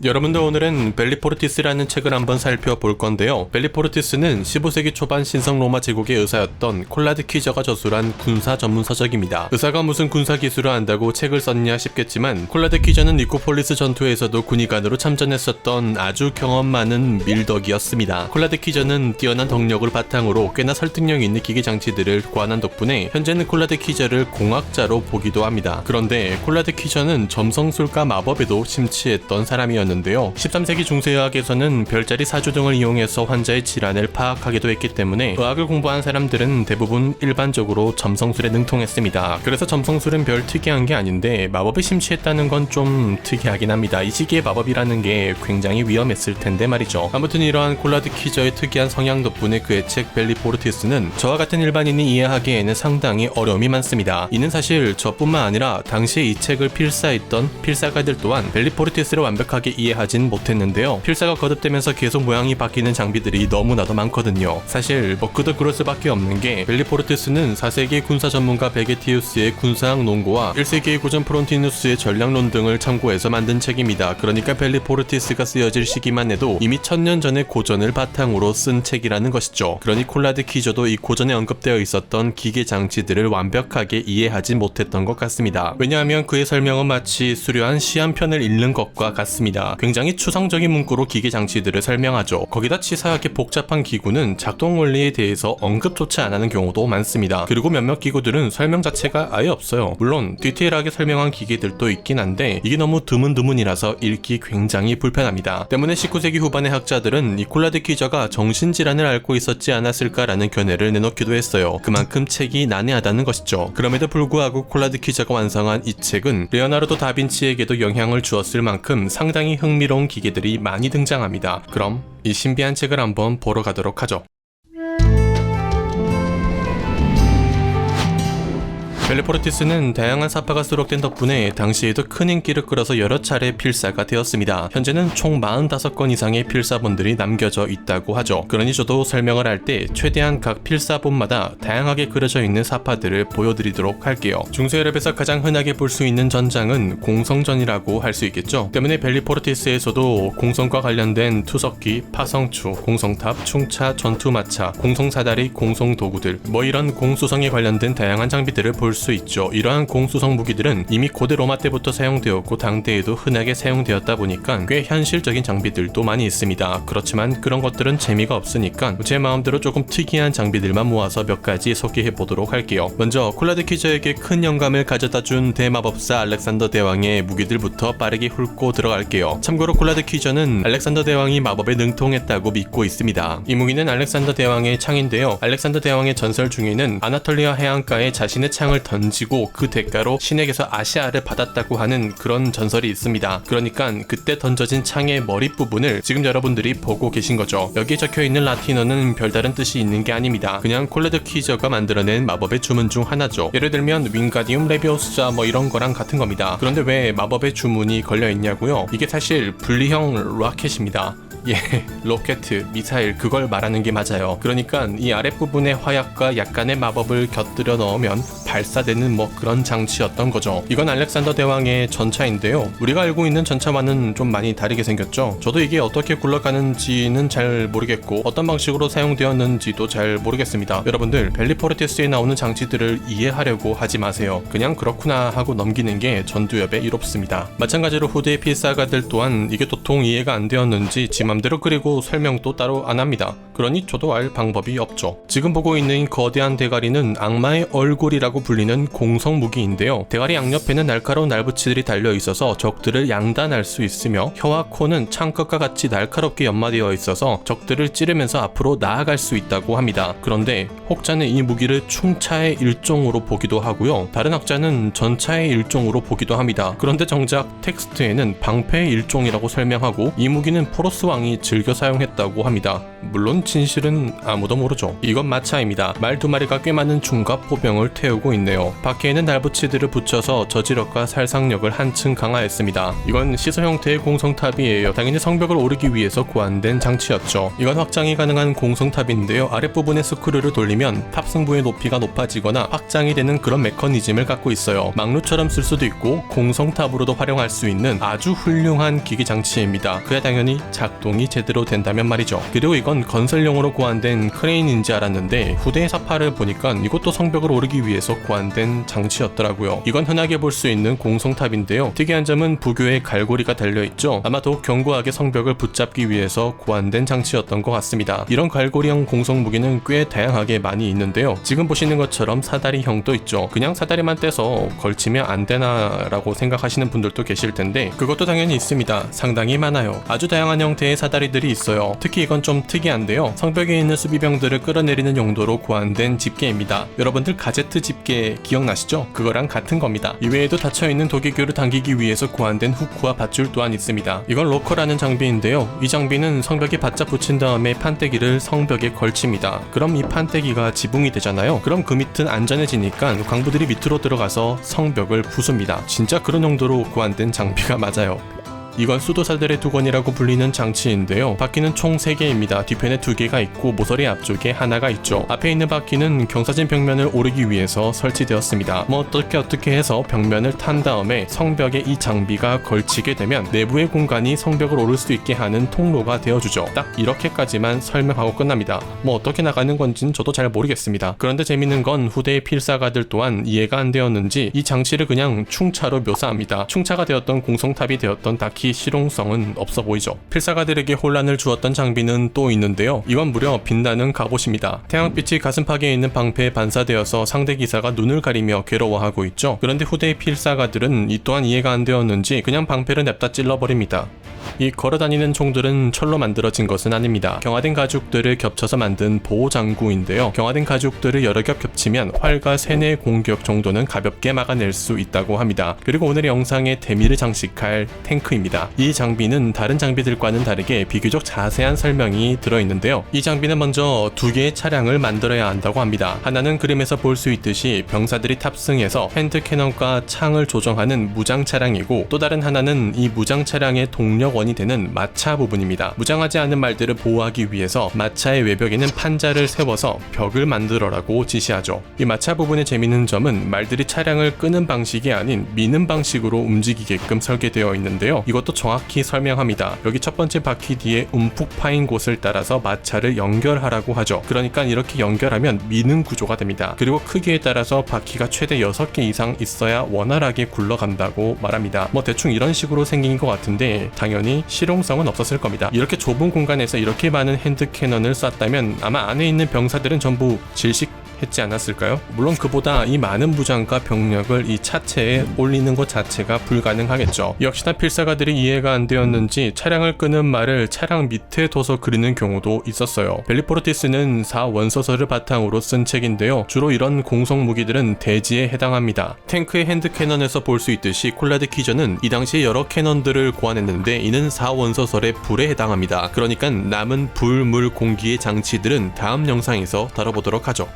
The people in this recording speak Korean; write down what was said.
여러분들, 오늘은 벨리포르티스라는 책을 한번 살펴볼 건데요. 벨리포르티스는 15세기 초반 신성 로마 제국의 의사였던 콜라드 퀴저가 저술한 군사 전문 서적입니다. 의사가 무슨 군사 기술을 안다고 책을 썼냐 싶겠지만, 콜라드 퀴저는 니코폴리스 전투에서도 군의관으로 참전했었던 아주 경험 많은 밀덕이었습니다. 콜라드 퀴저는 뛰어난 덕력을 바탕으로 꽤나 설득력 있는 기계 장치들을 고안한 덕분에 현재는 콜라드 퀴저를 공학자로 보기도 합니다. 그런데 콜라드 퀴저는 점성술과 마법에도 심취했던 사람이었는데요. 13세기 중세의학에서는 별자리 사주 등을 이용해서 환자의 질환을 파악하기도 했기 때문에 의학을 공부한 사람들은 대부분 일반적으로 점성술에 능통했습니다. 그래서 점성술은 별 특이한 게 아닌데 마법에 심취했다는 건 좀 특이하긴 합니다. 이 시기에 마법이라는 게 굉장히 위험했을 텐데 말이죠. 아무튼 이러한 콜라드 퀴저의 특이한 성향 덕분에 그의 책 벨리포르티스는 저와 같은 일반인이 이해하기에는 상당히 어려움이 많습니다. 이는 사실 저뿐만 아니라 당시에 이 책을 필사했던 필사가들 또한 벨리포르티스를 완벽하게 이해하진 못했는데요. 필사가 거듭되면서 계속 모양이 바뀌는 장비들이 너무나도 많거든요. 사실 그도 그럴 수밖에 없는 게, 벨리포르티스는 4세기 군사 전문가 베게티우스의 군사학 논고와 1세기의 고전 프론티누스의 전략론 등을 참고해서 만든 책입니다. 그러니까 벨리포르티스가 쓰여질 시기만 해도 이미 1000년 전의 고전을 바탕으로 쓴 책이라는 것이죠. 그러니 콜라드 퀴저도 이 고전에 언급되어 있었던 기계 장치들을 완벽하게 이해하지 못했던 것 같습니다. 왜냐하면 그의 설명은 마치 수려한 시 한 편을 읽는 것과 같습니다. 굉장히 추상적인 문구로 기계 장치들을 설명하죠. 거기다 치사하게 복잡한 기구는 작동 원리에 대해서 언급조차 안 하는 경우도 많습니다. 그리고 몇몇 기구들은 설명 자체가 아예 없어요. 물론 디테일하게 설명한 기계들도 있긴 한데 이게 너무 드문드문이라서 읽기 굉장히 불편합니다. 때문에 19세기 후반의 학자들은 이 콜라드 퀴저가 정신질환을 앓고 있었지 않았을까라는 견해를 내놓기도 했어요. 그만큼 책이 난해하다는 것이죠. 그럼에도 불구하고 콜라드 퀴저가 완성한 이 책은 레오나르도 다빈치에게도 영향을 주었을 만큼 상당히 흥미로운 기계들이 많이 등장합니다. 그럼 이 신비한 책을 한번 보러 가도록 하죠. 벨리포르티스는 다양한 사파가 수록된 덕분에 당시에도 큰 인기를 끌어서 여러 차례 필사가 되었습니다. 현재는 총 45건 이상의 필사본들이 남겨져 있다고 하죠. 그러니 저도 설명을 할 때 최대한 각 필사본마다 다양하게 그려져 있는 사파들을 보여드리도록 할게요. 중세유럽에서 가장 흔하게 볼 수 있는 전장은 공성전이라고 할 수 있겠죠. 때문에 벨리포르티스에서도 공성과 관련된 투석기, 파성추, 공성탑, 충차, 전투마차, 공성사다리, 공성도구들, 이런 공수성에 관련된 다양한 장비들을 볼 수 있죠. 이러한 공수성 무기들은 이미 고대 로마 때부터 사용되었고 당대에도 흔하게 사용되었다 보니까 꽤 현실적인 장비들도 많이 있습니다. 그렇지만 그런 것들은 재미가 없으니까 제 마음대로 조금 특이한 장비들만 모아서 몇 가지 소개해 보도록 할게요. 먼저 콜라드 퀴저에게 큰 영감을 가져다 준 대마법사 알렉산더 대왕의 무기들부터 빠르게 훑고 들어갈게요. 참고로 콜라드 퀴저는 알렉산더 대왕이 마법에 능통했다고 믿고 있습니다. 이 무기는 알렉산더 대왕의 창인데요. 알렉산더 대왕의 전설 중에는 아나톨리아 해안가에 자신의 창을 던지고 그 대가로 신에게서 아시아를 받았다고 하는 그런 전설이 있습니다. 그러니까 그때 던져진 창의 머리 부분을 지금 여러분들이 보고 계신 거죠. 여기에 적혀있는 라틴어는 별다른 뜻이 있는 게 아닙니다. 그냥 콜라드 퀴저가 만들어낸 마법의 주문 중 하나죠. 예를 들면 윙가디움 레비오사 이런 거랑 같은 겁니다. 그런데 왜 마법의 주문이 걸려있냐고요? 이게 사실 분리형 로켓입니다. 예, 로켓, 미사일, 그걸 말하는 게 맞아요. 그러니까 이 아랫부분에 화약과 약간의 마법을 곁들여 넣으면 발사되는 그런 장치였던 거죠. 이건 알렉산더 대왕의 전차인데요. 우리가 알고 있는 전차와는 좀 많이 다르게 생겼죠. 저도 이게 어떻게 굴러가는지는 잘 모르겠고 어떤 방식으로 사용되었는지도 잘 모르겠습니다. 여러분들, 벨리포르티스에 나오는 장치들을 이해하려고 하지 마세요. 그냥 그렇구나 하고 넘기는 게 전두엽에 이롭습니다. 마찬가지로 후대의 필사가들 또한 이게 도통 이해가 안 되었는지 지 맘대로 그리고 설명도 따로 안 합니다. 그러니 저도 알 방법이 없죠. 지금 보고 있는 거대한 대가리는 악마의 얼굴이라고 불리는 공성 무기인데요. 대가리 양옆에는 날카로운 날붙이들이 달려있어서 적들을 양단할 수 있으며 혀와 코는 창끝과 같이 날카롭게 연마되어 있어서 적들을 찌르면서 앞으로 나아갈 수 있다고 합니다. 그런데 혹자는 이 무기를 충차의 일종으로 보기도 하고요. 다른 학자는 전차의 일종으로 보기도 합니다. 그런데 정작 텍스트에는 방패의 일종이라고 설명하고 이 무기는 포로스 왕이 즐겨 사용했다고 합니다. 물론 진실은 아무도 모르죠. 이건 마차입니다. 말 두 마리가 꽤 많은 중갑 보병을 태우고 하고 있네요. 바퀴에는 날붙이들을 붙여서 저지력과 살상력을 한층 강화했습니다. 이건 시소 형태의 공성탑이에요. 당연히 성벽을 오르기 위해서 고안된 장치였죠. 이건 확장이 가능한 공성탑인데요. 아랫부분에 스크류를 돌리면 탑승부의 높이가 높아지거나 확장이 되는 그런 메커니즘을 갖고 있어요. 막루처럼 쓸 수도 있고 공성탑으로도 활용할 수 있는 아주 훌륭한 기기 장치입니다. 그야 당연히 작동이 제대로 된다면 말이죠. 그리고 이건 건설용으로 고안된 크레인인 줄 알았는데 후대의 사파를 보니까 이것도 성벽을 오르기 위해서 고안된 장치였더라고요. 이건 흔하게 볼 수 있는 공성탑인데요. 특이한 점은 부교에 갈고리가 달려있죠. 아마도 견고하게 성벽을 붙잡기 위해서 고안된 장치였던 것 같습니다. 이런 갈고리형 공성 무기는 꽤 다양하게 많이 있는데요. 지금 보시는 것처럼 사다리형도 있죠. 그냥 사다리만 떼서 걸치면 안 되나 라고 생각하시는 분들도 계실 텐데 그것도 당연히 있습니다. 상당히 많아요. 아주 다양한 형태의 사다리들이 있어요. 특히 이건 좀 특이한데요. 성벽에 있는 수비병들을 끌어내리는 용도로 고안된 집게입니다. 여러분들 가제트 집게 기억나시죠? 그거랑 같은 겁니다. 이외에도 닫혀있는 도개교를 당기기 위해서 고안된 후크와 밧줄 또한 있습니다. 이건 로커라는 장비인데요. 이 장비는 성벽에 바짝 붙인 다음에 판때기를 성벽에 걸칩니다. 그럼 이 판때기가 지붕이 되잖아요. 그럼 그 밑은 안전해지니까 광부들이 밑으로 들어가서 성벽을 부숩니다. 진짜 그런 용도로 고안된 장비가 맞아요. 이건 수도사들의 두건이라고 불리는 장치인데요. 바퀴는 총 3개입니다. 뒤편에 2개가 있고 모서리 앞쪽에 하나가 있죠. 앞에 있는 바퀴는 경사진 벽면을 오르기 위해서 설치되었습니다. 어떻게 해서 벽면을 탄 다음에 성벽에 이 장비가 걸치게 되면 내부의 공간이 성벽을 오를 수 있게 하는 통로가 되어주죠. 딱 이렇게까지만 설명하고 끝납니다. 어떻게 나가는 건지는 저도 잘 모르겠습니다. 그런데 재밌는 건 후대의 필사가들 또한 이해가 안 되었는지 이 장치를 그냥 충차로 묘사합니다. 충차가 되었던 공성탑이 되었던 딱히 실용성은 없어 보이죠. 필사가들에게 혼란을 주었던 장비는 또 있는데요. 이건 무려 빛나는 갑옷입니다. 태양빛이 가슴팍에 있는 방패에 반사되어서 상대 기사가 눈을 가리며 괴로워하고 있죠. 그런데 후대의 필사가들은 이 또한 이해가 안 되었는지 그냥 방패를 냅다 찔러버립니다. 이 걸어다니는 총들은 철로 만들어진 것은 아닙니다. 경화된 가죽들을 겹쳐서 만든 보호장구인데요. 경화된 가죽들을 여러 겹 겹치면 활과 3-4 공격 정도는 가볍게 막아낼 수 있다고 합니다. 그리고 오늘의 영상에 대미를 장식할 탱크입니다. 이 장비는 다른 장비들과는 다르게 비교적 자세한 설명이 들어있는데요. 이 장비는 먼저 2개의 차량을 만들어야 한다고 합니다. 하나는 그림에서 볼 수 있듯이 병사들이 탑승해서 핸드 캐논과 창을 조정하는 무장 차량이고 또 다른 하나는 이 무장 차량의 동력원이 되는 마차 부분입니다. 무장하지 않은 말들을 보호하기 위해서 마차의 외벽에는 판자를 세워서 벽을 만들어라고 지시하죠. 이 마차 부분의 재밌는 점은 말들이 차량을 끄는 방식이 아닌 미는 방식으로 움직이게끔 설계되어 있는데요. 이것도 정확히 설명합니다. 여기 첫 번째 바퀴 뒤에 움푹 파인 곳을 따라서 마차를 연결하라고 하죠. 그러니까 이렇게 연결하면 미는 구조가 됩니다. 그리고 크기에 따라서 바퀴가 최대 6개 이상 있어야 원활하게 굴러간다고 말합니다. 대충 이런 식으로 생긴 것 같은데 당연히 실용성은 없었을 겁니다. 이렇게 좁은 공간에서 이렇게 많은 핸드 캐논을 쐈다면 아마 안에 있는 병사들은 전부 질식했지 않았을까요? 물론 그보다 이 많은 무장과 병력을 이 차체에 올리는 것 자체가 불가능하겠죠. 역시나 필사가들이 이해가 안 되었는지 차량을 끄는 말을 차량 밑에 둬서 그리는 경우도 있었어요. 벨리포르티스는 4원소설을 바탕으로 쓴 책인데요. 주로 이런 공성 무기들은 대지에 해당합니다. 탱크의 핸드 캐논에서 볼 수 있듯이 콜라드 키저는 이 당시에 여러 캐논들을 고안했는데 이는 4원소설의 불에 해당합니다. 그러니까 남은 불, 물, 공기의 장치들은 다음 영상에서 다뤄보도록 하죠.